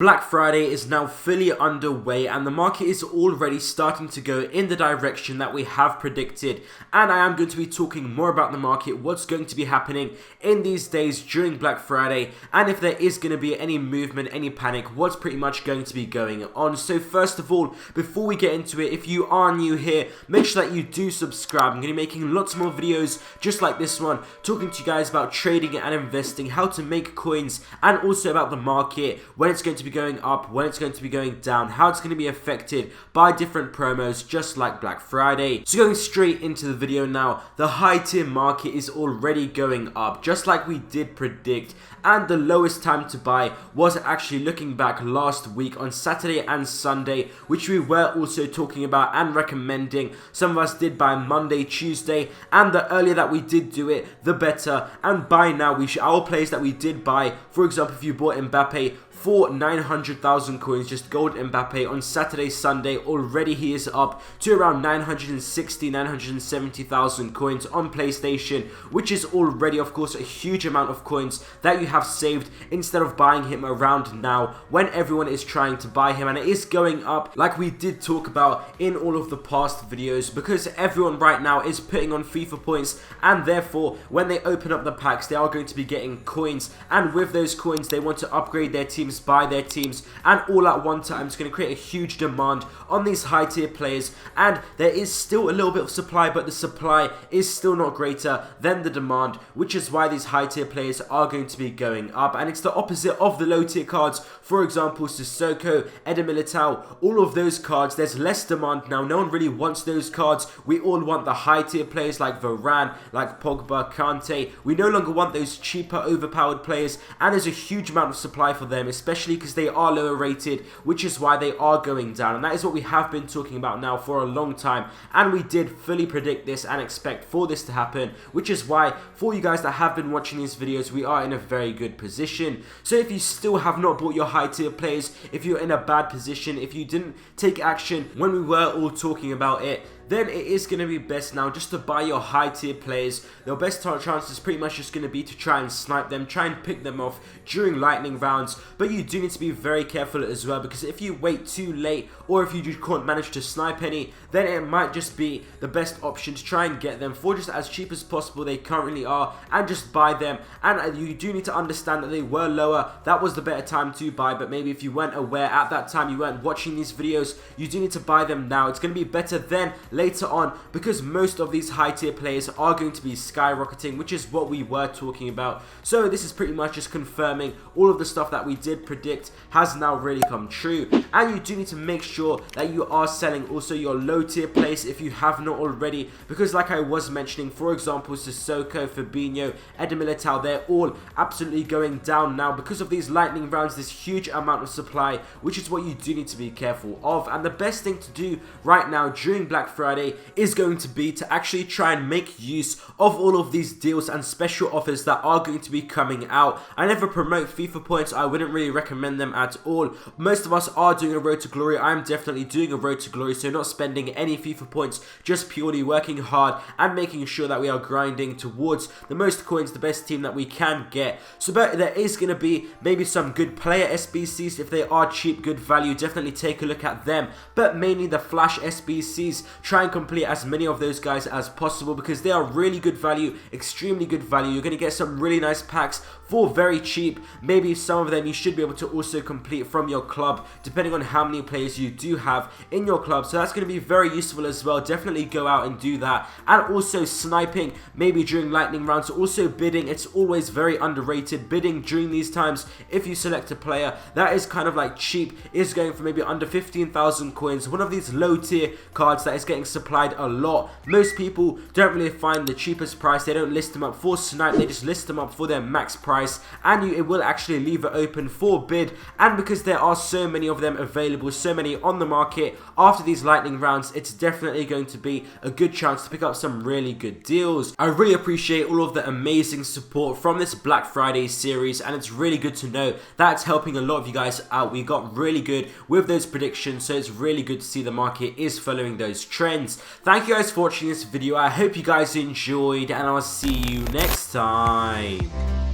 Black Friday is now fully underway and the market is already starting to go in the direction that we have predicted, and I am going to be talking more about the market, what's going to be happening in these days during Black Friday, and if there is going to be any movement, any panic, what's pretty much going to be going on. So first of all, before we get into it, if you are new here, make sure that you do subscribe. I'm going to be making lots more videos just like this one, talking to you guys about trading and investing, how to make coins, and also about the market, when it's going to be going up, when it's going to be going down, how it's going to be affected by different promos just like Black Friday. So going straight into the video now, the high tier market is already going up just like we did predict, and the lowest time to buy was actually looking back last week on Saturday and Sunday, which we were also talking about and recommending. Some of us did buy Monday, Tuesday, and the earlier that we did do it, the better. And by now, our players that we did buy, for example, if you bought Mbappe for 900,000 coins, just gold Mbappe on Saturday, Sunday, already he is up to around 970,000 coins on PlayStation, which is already, of course, a huge amount of coins that you have saved instead of buying him around now when everyone is trying to buy him. And it is going up like we did talk about in all of the past videos, because everyone right now is putting on FIFA points, and therefore when they open up the packs, they are going to be getting coins, and with those coins they want to upgrade their team, buy their teams, and all at one time. It's going to create a huge demand on these high tier players, and there is still a little bit of supply, but the supply is still not greater than the demand, which is why these high tier players are going to be going up. And it's the opposite of the low tier cards. For example, Sissoko, Eder Militao, all of those cards, there's less demand now. No one really wants those cards. We all want the high tier players like Varane, like Pogba, Kante. We no longer want those cheaper, overpowered players, and there's a huge amount of supply for them, especially because they are lower rated, which is why they are going down. And that is what we have been talking about now for a long time, and we did fully predict this and expect for this to happen, which is why for you guys that have been watching these videos, we are in a very good position. So if you still have not bought your high tier players, if you're in a bad position, if you didn't take action when we were all talking about it, then it is going to be best now just to buy your high tier players. Your best chance is pretty much just going to be to try and snipe them, try and pick them off during lightning rounds. But you do need to be very careful as well, because if you wait too late, or if you just can't manage to snipe any, then it might just be the best option to try and get them for just as cheap as possible they currently are, and just buy them. And you do need to understand that they were lower. That was the better time to buy, but maybe if you weren't aware at that time, you weren't watching these videos, you do need to buy them now. It's going to be better then later on, because most of these high tier players are going to be skyrocketing, which is what we were talking about. So this is pretty much just confirming all of the stuff that we did predict has now really come true. And you do need to make sure that you are selling also your low tier players if you have not already, because like I was mentioning, for example, Sissoko, Fabinho, Eder Militao, they're all absolutely going down now because of these lightning rounds, this huge amount of supply, which is what you do need to be careful of. And the best thing to do right now during Black Friday is going to be to actually try and make use of all of these deals and special offers that are going to be coming out. I never promote FIFA points. I wouldn't really recommend them at all. Most of us are doing a road to glory. I'm definitely doing a road to glory, so not spending any FIFA points, just purely working hard and making sure that we are grinding towards the most coins, the best team that we can get. So but there is going to be maybe some good player SBCs. If they are cheap, good value, definitely take a look at them. But mainly the flash SBCs, try and complete as many of those guys as possible, because they are really good value, extremely good value. You're going to get some really nice packs for very cheap. Maybe some of them you should be able to also complete from your club, depending on how many players you do have in your club. So that's going to be very useful as well. Definitely go out and do that. And also sniping, maybe during lightning rounds. Also bidding, it's always very underrated. Bidding during these times, if you select a player that is kind of like cheap, is going for maybe under 15,000 coins, one of these low tier cards that is getting supplied a lot. Most people don't really find the cheapest price. They don't list them up for snipe, they just list them up for their max price, and it will actually leave it open for bid. And because there are so many of them available, so many on the market after these lightning rounds, it's definitely going to be a good chance to pick up some really good deals. I really appreciate all of the amazing support from this Black Friday series, and it's really good to know that it's helping a lot of you guys out. We got really good with those predictions, so it's really good to see the market is following those trends. Thank you guys for watching this video. I hope you guys enjoyed, and I'll see you next time.